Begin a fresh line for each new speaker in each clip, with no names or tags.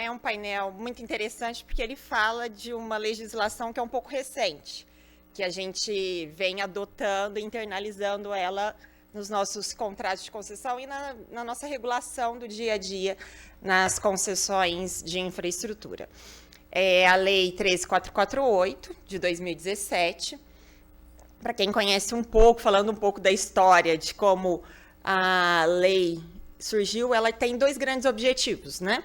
é um painel muito interessante porque ele fala de uma legislação que é um pouco recente, que a gente vem adotando e internalizando ela nos nossos contratos de concessão e na nossa regulação do dia a dia nas concessões de infraestrutura. É a Lei 13448, de 2017. Para quem conhece um pouco, falando um pouco da história de como a lei surgiu, ela tem dois grandes objetivos, né?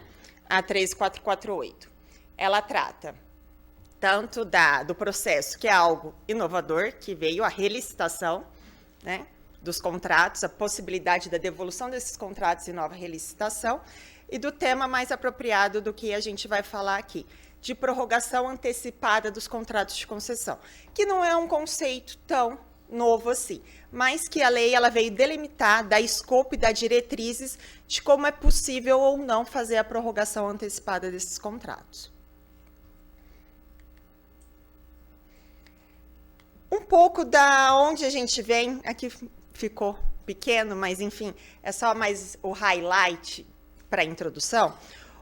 A 13448. Ela trata tanto do processo, que é algo inovador, que veio a relicitação, né, dos contratos, a possibilidade da devolução desses contratos e nova relicitação, e do tema mais apropriado do que a gente vai falar aqui, de prorrogação antecipada dos contratos de concessão, que não é um conceito tão novo assim, mas que a lei ela veio delimitar, dar escopo e dar diretrizes de como é possível ou não fazer a prorrogação antecipada desses contratos. Um pouco da onde a gente vem, aqui ficou pequeno, mas enfim, é só mais o highlight para a introdução.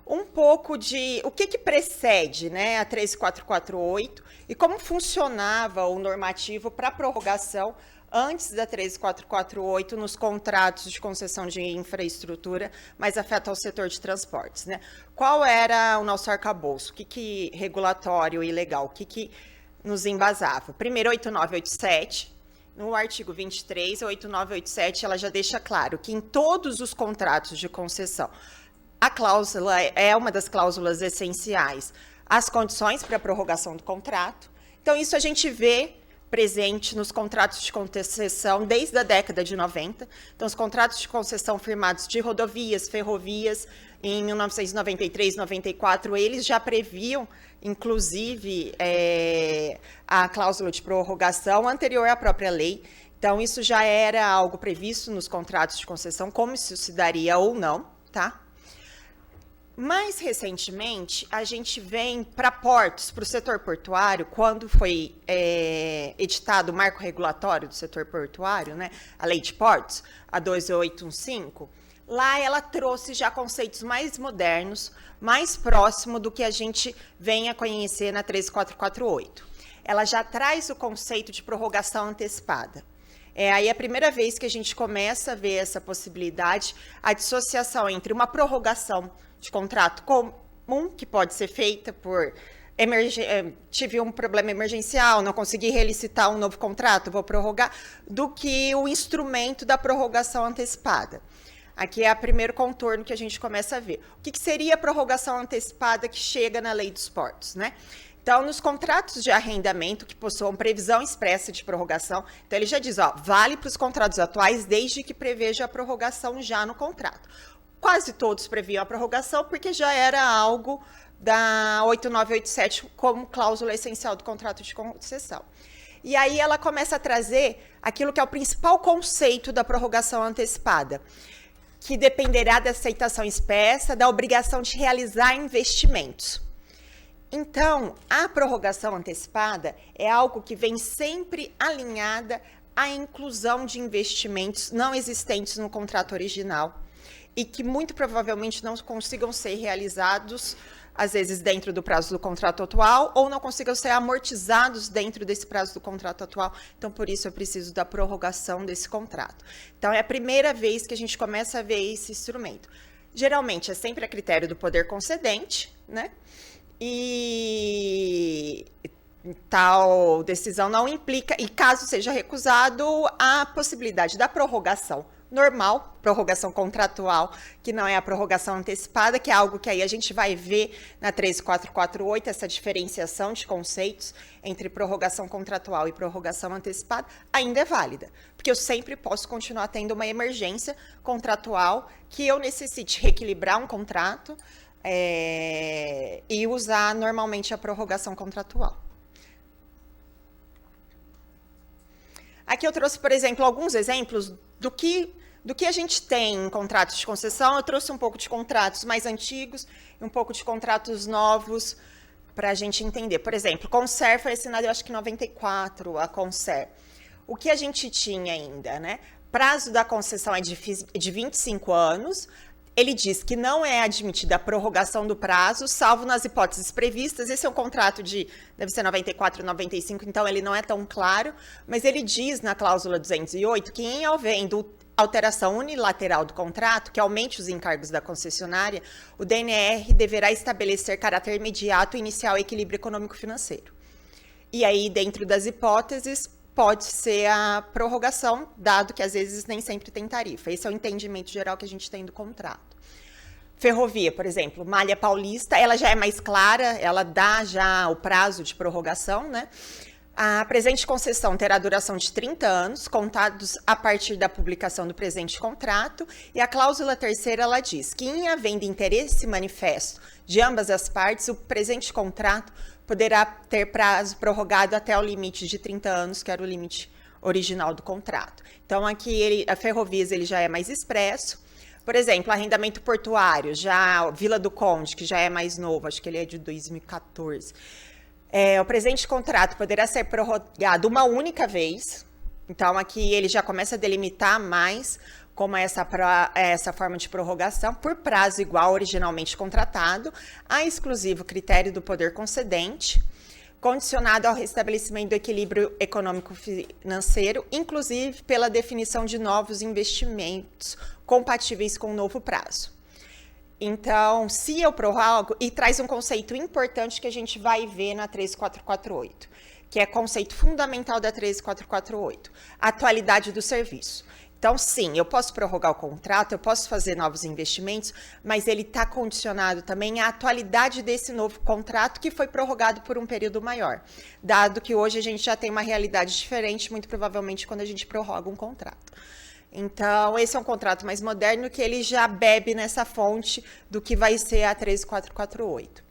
Um pouco de o que precede, né, a 13448 e como funcionava o normativo para prorrogação antes da 13448 nos contratos de concessão de infraestrutura, mas afeta o setor de transportes, né? Qual era o nosso arcabouço? O que regulatório e legal? O que nos embasava? Primeiro, 8987, no artigo 23, a 8987, ela já deixa claro que em todos os contratos de concessão, a cláusula é uma das cláusulas essenciais, as condições para a prorrogação do contrato. Então, isso a gente vê presente nos contratos de concessão desde a década de 90. Então, os contratos de concessão firmados de rodovias, ferrovias, em 1993, 94, eles já previam, inclusive, a cláusula de prorrogação anterior à própria lei. Então, isso já era algo previsto nos contratos de concessão, como isso se daria ou não, tá? Mais recentemente, a gente vem para portos, para o setor portuário, quando foi editado o marco regulatório do setor portuário, né, a lei de portos, a 2815, lá ela trouxe já conceitos mais modernos, mais próximo do que a gente vem a conhecer na 13448. Ela já traz o conceito de prorrogação antecipada. Aí é a primeira vez que a gente começa a ver essa possibilidade, a dissociação entre uma prorrogação de contrato comum, que pode ser feita por tive um problema emergencial, não consegui relicitar um novo contrato, vou prorrogar, do que o instrumento da prorrogação antecipada. Aqui é o primeiro contorno que a gente começa a ver. O que seria a prorrogação antecipada que chega na lei dos portos, né? Então, nos contratos de arrendamento que possuam previsão expressa de prorrogação, então ele já diz, ó, vale para os contratos atuais desde que preveja a prorrogação já no contrato. Quase todos previam a prorrogação porque já era algo da 8987 como cláusula essencial do contrato de concessão. E aí ela começa a trazer aquilo que é o principal conceito da prorrogação antecipada, que dependerá da aceitação expressa da obrigação de realizar investimentos. Então, a prorrogação antecipada é algo que vem sempre alinhada à inclusão de investimentos não existentes no contrato original e que muito provavelmente não consigam ser realizados, às vezes dentro do prazo do contrato atual, ou não consigam ser amortizados dentro desse prazo do contrato atual. Então, por isso, eu preciso da prorrogação desse contrato. Então, é a primeira vez que a gente começa a ver esse instrumento. Geralmente, é sempre a critério do poder concedente, né? E tal decisão não implica, e caso seja recusado, a possibilidade da prorrogação normal, prorrogação contratual, que não é a prorrogação antecipada, que é algo que aí a gente vai ver na 13448, essa diferenciação de conceitos entre prorrogação contratual e prorrogação antecipada, ainda é válida, porque eu sempre posso continuar tendo uma emergência contratual que eu necessite reequilibrar um contrato e usar normalmente a prorrogação contratual. Aqui eu trouxe, por exemplo, alguns exemplos do que a gente tem em contratos de concessão. Eu trouxe um pouco de contratos mais antigos e um pouco de contratos novos para a gente entender. Por exemplo, Concer foi assinado, eu acho que em 94, a Concer. O que a gente tinha ainda, né? Prazo da concessão é de 25 anos, Ele diz que não é admitida a prorrogação do prazo, salvo nas hipóteses previstas. Esse é um contrato deve ser 94, 95, então ele não é tão claro, mas ele diz na cláusula 208 que em havendo alteração unilateral do contrato, que aumente os encargos da concessionária, o DNR deverá estabelecer caráter imediato e inicial equilíbrio econômico-financeiro. E aí, dentro das hipóteses, pode ser a prorrogação, dado que às vezes nem sempre tem tarifa. Esse é o entendimento geral que a gente tem do contrato. Ferrovia, por exemplo, Malha Paulista, ela já é mais clara, ela dá já o prazo de prorrogação, né? A presente concessão terá duração de 30 anos, contados a partir da publicação do presente contrato, e a cláusula terceira, ela diz que, em havendo interesse manifesto de ambas as partes, o presente contrato poderá ter prazo prorrogado até o limite de 30 anos, que era o limite original do contrato. Então, aqui, a Ferrovias ele já é mais expresso. Por exemplo, arrendamento portuário, já Vila do Conde, que já é mais novo, acho que ele é de 2014. O presente contrato poderá ser prorrogado uma única vez. Então, aqui ele já começa a delimitar mais como essa forma de prorrogação, por prazo igual originalmente contratado, a exclusivo critério do poder concedente, condicionado ao restabelecimento do equilíbrio econômico-financeiro, inclusive pela definição de novos investimentos compatíveis com o novo prazo. Então, se eu prorrogo, e traz um conceito importante que a gente vai ver na 13448, que é conceito fundamental da 13448, a atualidade do serviço. Então, sim, eu posso prorrogar o contrato, eu posso fazer novos investimentos, mas ele está condicionado também à atualidade desse novo contrato que foi prorrogado por um período maior, dado que hoje a gente já tem uma realidade diferente, muito provavelmente, quando a gente prorroga um contrato. Então, esse é um contrato mais moderno que ele já bebe nessa fonte do que vai ser a 13448.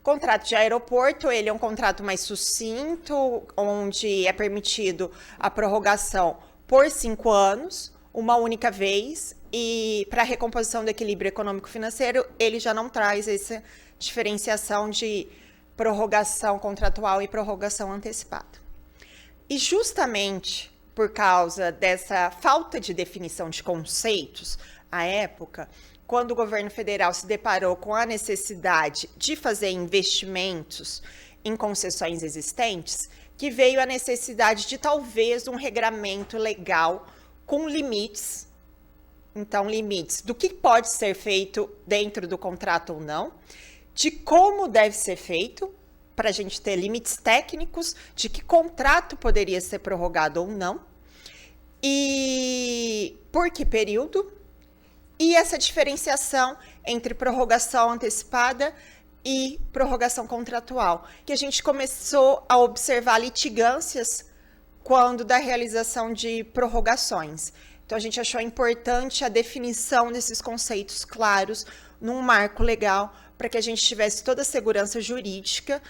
Contrato de aeroporto, ele é um contrato mais sucinto, onde é permitido a prorrogação por 5 anos, uma única vez, e para a recomposição do equilíbrio econômico-financeiro, ele já não traz essa diferenciação de prorrogação contratual e prorrogação antecipada. E justamente por causa dessa falta de definição de conceitos, à época, quando o governo federal se deparou com a necessidade de fazer investimentos em concessões existentes, que veio a necessidade de talvez um regramento legal com limites. Então, limites do que pode ser feito dentro do contrato ou não, de como deve ser feito, para a gente ter limites técnicos de que contrato poderia ser prorrogado ou não, e por que período, e essa diferenciação entre prorrogação antecipada e prorrogação contratual, que a gente começou a observar litigâncias quando da realização de prorrogações. Então, a gente achou importante a definição desses conceitos claros num marco legal, para que a gente tivesse toda a segurança jurídica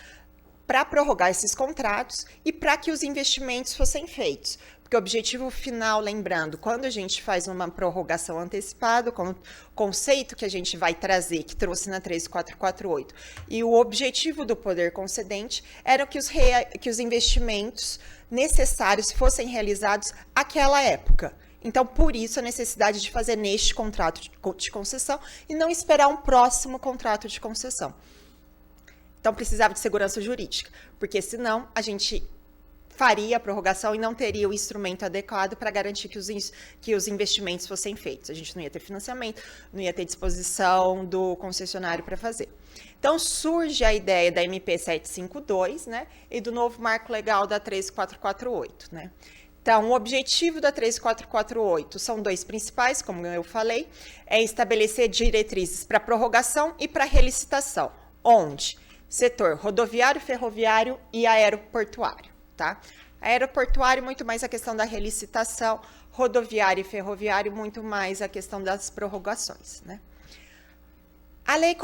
para prorrogar esses contratos e para que os investimentos fossem feitos. Porque o objetivo final, lembrando, quando a gente faz uma prorrogação antecipada, com o conceito que a gente vai trazer, que trouxe na 13448, e o objetivo do poder concedente era que os investimentos necessários fossem realizados àquela época. Então, por isso, a necessidade de fazer neste contrato de concessão e não esperar um próximo contrato de concessão. Então, precisava de segurança jurídica, porque senão a gente faria a prorrogação e não teria o instrumento adequado para garantir que os investimentos fossem feitos. A gente não ia ter financiamento, não ia ter disposição do concessionário para fazer. Então, surge a ideia da MP 752, né, e do novo marco legal da 13448, né. Então, o objetivo da 13448 são dois principais, como eu falei, é estabelecer diretrizes para prorrogação e para relicitação, onde setor rodoviário, ferroviário e aeroportuário. Tá? Aeroportuário, muito mais a questão da relicitação, rodoviário e ferroviário, muito mais a questão das prorrogações, né? A lei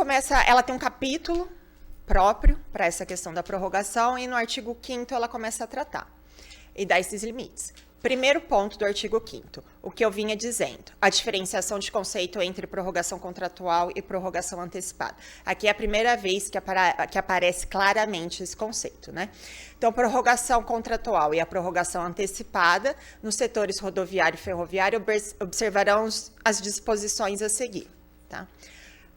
ela tem um capítulo próprio para essa questão da prorrogação e no artigo 5º ela começa a tratar e dá esses limites. Primeiro ponto do artigo 5º, o que eu vinha dizendo, a diferenciação de conceito entre prorrogação contratual e prorrogação antecipada. Aqui é a primeira vez que aparece claramente esse conceito, né? Então, prorrogação contratual e a prorrogação antecipada nos setores rodoviário e ferroviário observarão as disposições a seguir. tá?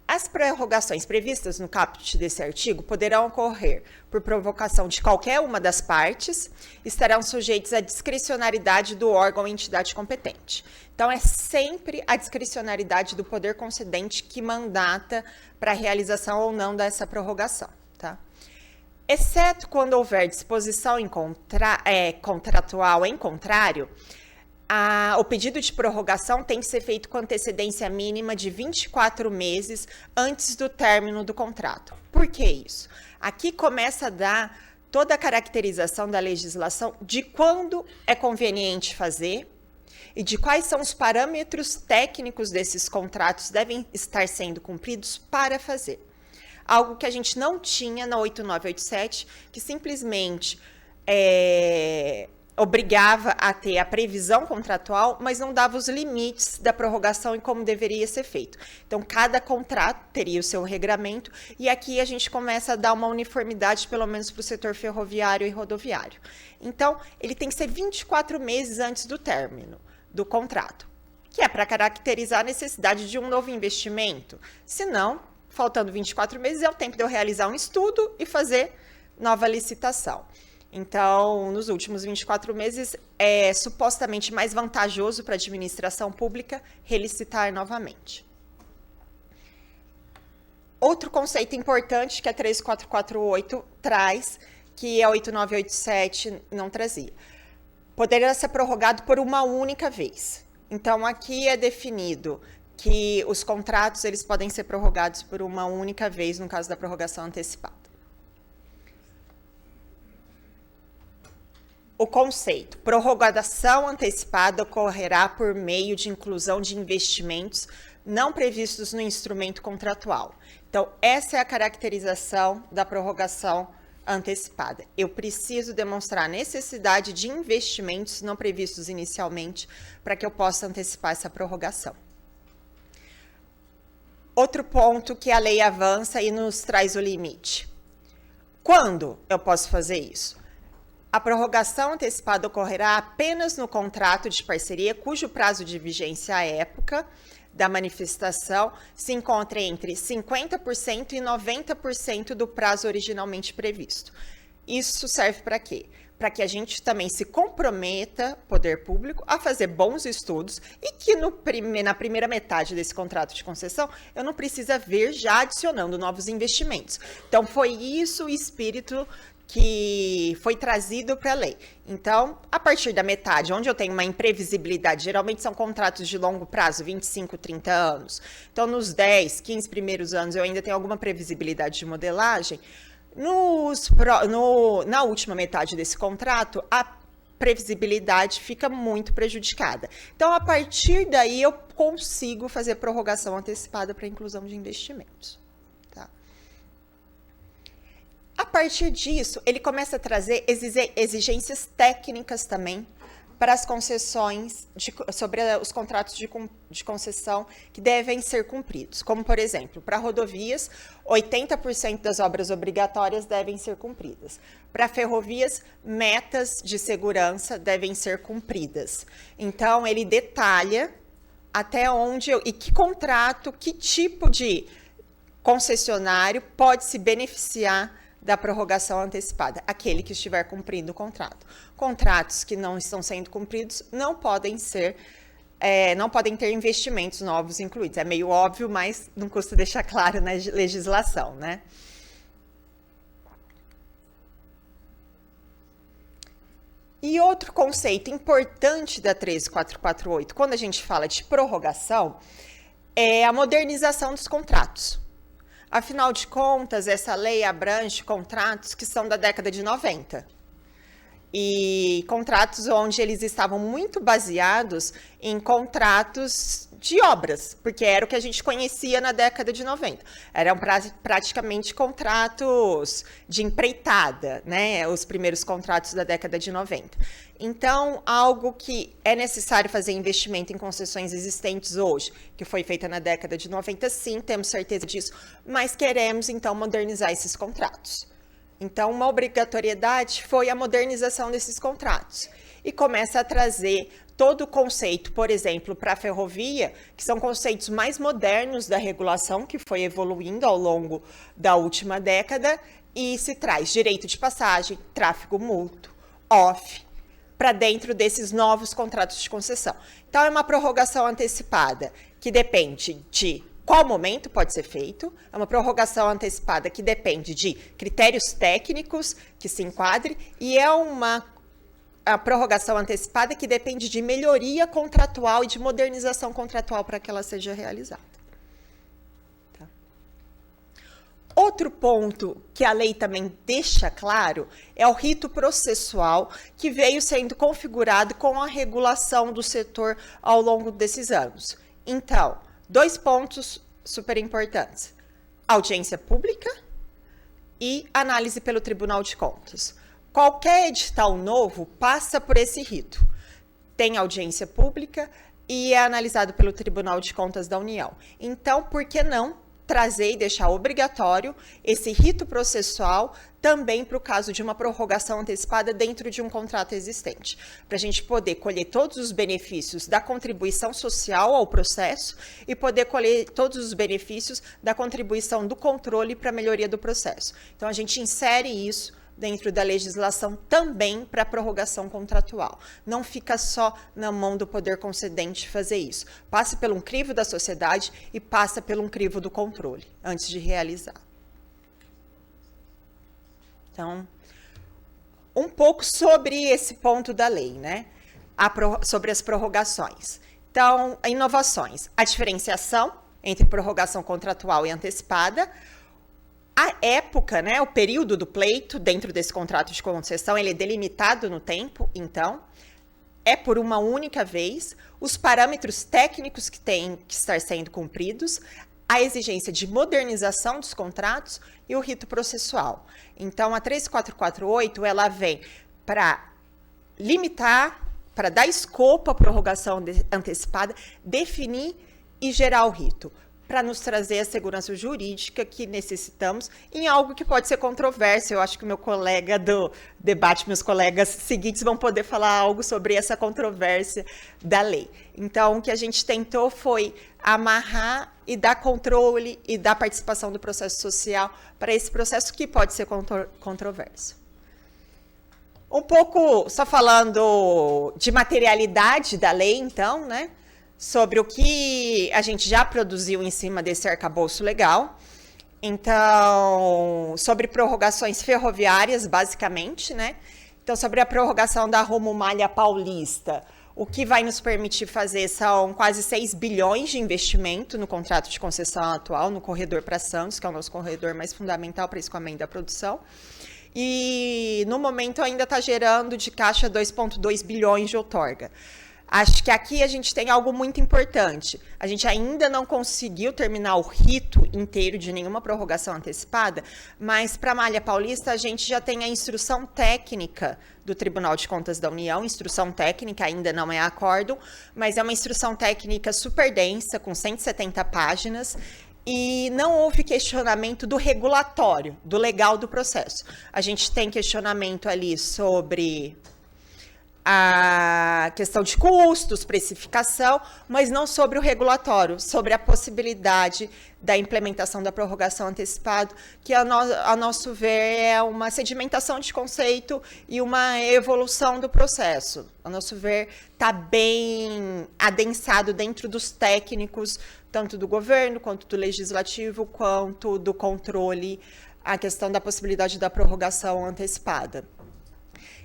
As prorrogações previstas no caput desse artigo poderão ocorrer por provocação de qualquer uma das partes, estarão sujeitos à discricionariedade do órgão ou entidade competente. Então, é sempre a discricionariedade do poder concedente que mandata para a realização ou não dessa prorrogação, tá? Exceto quando houver disposição contratual em contrário, o pedido de prorrogação tem que ser feito com antecedência mínima de 24 meses antes do término do contrato. Por que isso? Aqui começa a dar toda a caracterização da legislação de quando é conveniente fazer e de quais são os parâmetros técnicos desses contratos devem estar sendo cumpridos para fazer. Algo que a gente não tinha na 8987, que simplesmente obrigava a ter a previsão contratual, mas não dava os limites da prorrogação e como deveria ser feito. Então, cada contrato teria o seu regramento, e aqui a gente começa a dar uma uniformidade, pelo menos para o setor ferroviário e rodoviário. Então, ele tem que ser 24 meses antes do término do contrato, que é para caracterizar a necessidade de um novo investimento. Se não, faltando 24 meses, é o tempo de eu realizar um estudo e fazer nova licitação. Então, nos últimos 24 meses, é supostamente mais vantajoso para a administração pública relicitar novamente. Outro conceito importante que a 13448 traz, que a 8987 não trazia. Poderia ser prorrogado por uma única vez. Então, aqui é definido que os contratos eles podem ser prorrogados por uma única vez no caso da prorrogação antecipada. O conceito, prorrogação antecipada ocorrerá por meio de inclusão de investimentos não previstos no instrumento contratual. Então, essa é a caracterização da prorrogação antecipada. Eu preciso demonstrar a necessidade de investimentos não previstos inicialmente para que eu possa antecipar essa prorrogação. Outro ponto que a lei avança e nos traz o limite. Quando eu posso fazer isso? A prorrogação antecipada ocorrerá apenas no contrato de parceria cujo prazo de vigência à época da manifestação se encontra entre 50% e 90% do prazo originalmente previsto. Isso serve para quê? Para que a gente também se comprometa, poder público, a fazer bons estudos e que na primeira metade desse contrato de concessão eu não precisa ver já adicionando novos investimentos. Então, foi isso o espírito que foi trazido para a lei. Então, a partir da metade, onde eu tenho uma imprevisibilidade, geralmente são contratos de longo prazo, 25, 30 anos. Então, nos 10, 15 primeiros anos, eu ainda tenho alguma previsibilidade de modelagem. Na última metade desse contrato, a previsibilidade fica muito prejudicada. Então, a partir daí, eu consigo fazer prorrogação antecipada para inclusão de investimentos. A partir disso, ele começa a trazer exigências técnicas também para as concessões, sobre os contratos de concessão que devem ser cumpridos. Como, por exemplo, para rodovias, 80% das obras obrigatórias devem ser cumpridas. Para ferrovias, metas de segurança devem ser cumpridas. Então, ele detalha até onde e que contrato, que tipo de concessionário pode se beneficiar da prorrogação antecipada, aquele que estiver cumprindo o contrato. Contratos que não estão sendo cumpridos não podem ter investimentos novos incluídos. É meio óbvio, mas não custa deixar claro na legislação, né? E outro conceito importante da 13448, quando a gente fala de prorrogação, é a modernização dos contratos. Afinal de contas, essa lei abrange contratos que são da década de 90. E contratos onde eles estavam muito baseados em contratos de obras, porque era o que a gente conhecia na década de 90. Eram praticamente contratos de empreitada, né? Os primeiros contratos da década de 90. Então, algo que é necessário fazer investimento em concessões existentes hoje, que foi feita na década de 90, sim, temos certeza disso, mas queremos, então, modernizar esses contratos. Então, uma obrigatoriedade foi a modernização desses contratos. E começa a trazer todo o conceito, por exemplo, para a ferrovia, que são conceitos mais modernos da regulação, que foi evoluindo ao longo da última década, e se traz direito de passagem, tráfego mútuo, OFF, para dentro desses novos contratos de concessão. Então, é uma prorrogação antecipada que depende de qual momento pode ser feito, é uma prorrogação antecipada que depende de critérios técnicos que se enquadre, e é a prorrogação antecipada que depende de melhoria contratual e de modernização contratual para que ela seja realizada. Tá? Outro ponto que a lei também deixa claro é o rito processual que veio sendo configurado com a regulação do setor ao longo desses anos. Então, 2 pontos super importantes: audiência pública e análise pelo Tribunal de Contas. Qualquer edital novo passa por esse rito. Tem audiência pública e é analisado pelo Tribunal de Contas da União. Então, por que não trazer e deixar obrigatório esse rito processual também para o caso de uma prorrogação antecipada dentro de um contrato existente, para a gente poder colher todos os benefícios da contribuição social ao processo e poder colher todos os benefícios da contribuição do controle para a melhoria do processo. Então, a gente insere isso dentro da legislação também para a prorrogação contratual. Não fica só na mão do poder concedente fazer isso. Passa pelo um crivo da sociedade e passa pelo um crivo do controle, antes de realizar. Então, um pouco sobre esse ponto da lei, né? Sobre as prorrogações. Então, inovações. A diferenciação entre prorrogação contratual e antecipada. A época, né, o período do pleito dentro desse contrato de concessão, ele é delimitado no tempo, então, é por uma única vez, os parâmetros técnicos que têm que estar sendo cumpridos, a exigência de modernização dos contratos e o rito processual. Então, a 3448, ela vem para limitar, para dar escopo à prorrogação antecipada, definir e gerar o rito, para nos trazer a segurança jurídica que necessitamos em algo que pode ser controverso. Eu acho que o meu colega do debate, meus colegas seguintes vão poder falar algo sobre essa controvérsia da lei. Então, o que a gente tentou foi amarrar e dar controle e dar participação do processo social para esse processo que pode ser controverso. Um pouco, só falando de materialidade da lei, então, né? Sobre o que a gente já produziu em cima desse arcabouço legal. Então, sobre prorrogações ferroviárias, basicamente, né? Então, sobre a prorrogação da Rumo Malha Paulista, o que vai nos permitir fazer são quase 6 bilhões de investimento no contrato de concessão atual, no corredor para Santos, que é o nosso corredor mais fundamental para escoamento da produção. E, no momento, ainda está gerando de caixa 2,2 bilhões de outorga. Acho que aqui a gente tem algo muito importante. A gente ainda não conseguiu terminar o rito inteiro de nenhuma prorrogação antecipada, mas para a Malha Paulista a gente já tem a instrução técnica do Tribunal de Contas da União. Instrução técnica ainda não é acórdão, mas é uma instrução técnica super densa, com 170 páginas, e não houve questionamento do regulatório, do legal do processo. A gente tem questionamento ali sobre a questão de custos, precificação, mas não sobre o regulatório, sobre a possibilidade da implementação da prorrogação antecipada, que a nosso ver é uma sedimentação de conceito e uma evolução do processo. A nosso ver, está bem adensado dentro dos técnicos, tanto do governo, quanto do legislativo, quanto do controle, a questão da possibilidade da prorrogação antecipada.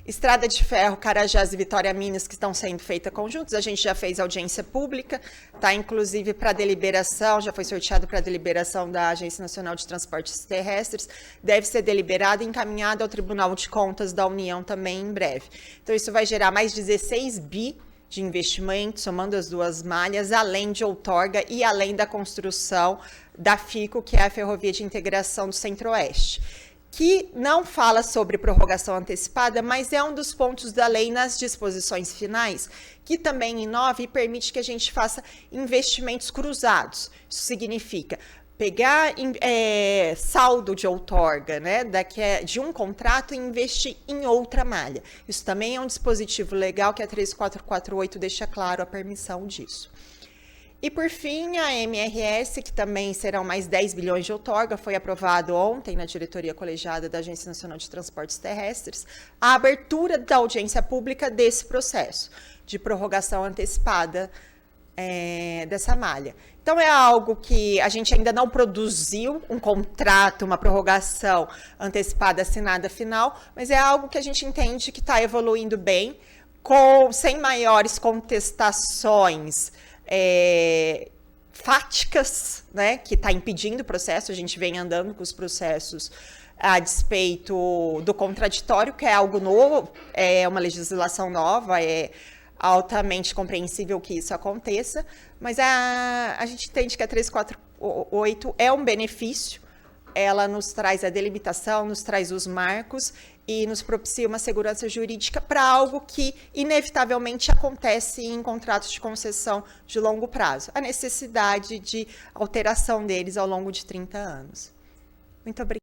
Estrada de Ferro, Carajás e Vitória Minas, que estão sendo feitas conjuntos, a gente já fez audiência pública, está inclusive para deliberação, já foi sorteado para deliberação da Agência Nacional de Transportes Terrestres, deve ser deliberado e encaminhado ao Tribunal de Contas da União também em breve. Então, isso vai gerar mais 16 bi de investimento, somando as duas malhas, além de outorga e além da construção da FICO, que é a Ferrovia de Integração do Centro-Oeste, que não fala sobre prorrogação antecipada, mas é um dos pontos da lei nas disposições finais, que também inova e permite que a gente faça investimentos cruzados. Isso significa pegar saldo de outorga, né, de um contrato e investir em outra malha. Isso também é um dispositivo legal que a 3448 deixa claro a permissão disso. E, por fim, a MRS, que também serão mais 10 bilhões de outorga, foi aprovado ontem na diretoria colegiada da Agência Nacional de Transportes Terrestres, a abertura da audiência pública desse processo de prorrogação antecipada dessa malha. Então, é algo que a gente ainda não produziu um contrato, uma prorrogação antecipada assinada final, mas é algo que a gente entende que está evoluindo bem, sem maiores contestações fáticas, né, que está impedindo o processo. A gente vem andando com os processos a despeito do contraditório, que é algo novo, é uma legislação nova, é altamente compreensível que isso aconteça, mas a gente entende que a 348 é um benefício, ela nos traz a delimitação, nos traz os marcos e nos propicia uma segurança jurídica para algo que inevitavelmente acontece em contratos de concessão de longo prazo, a necessidade de alteração deles ao longo de 30 anos. Muito obrigada.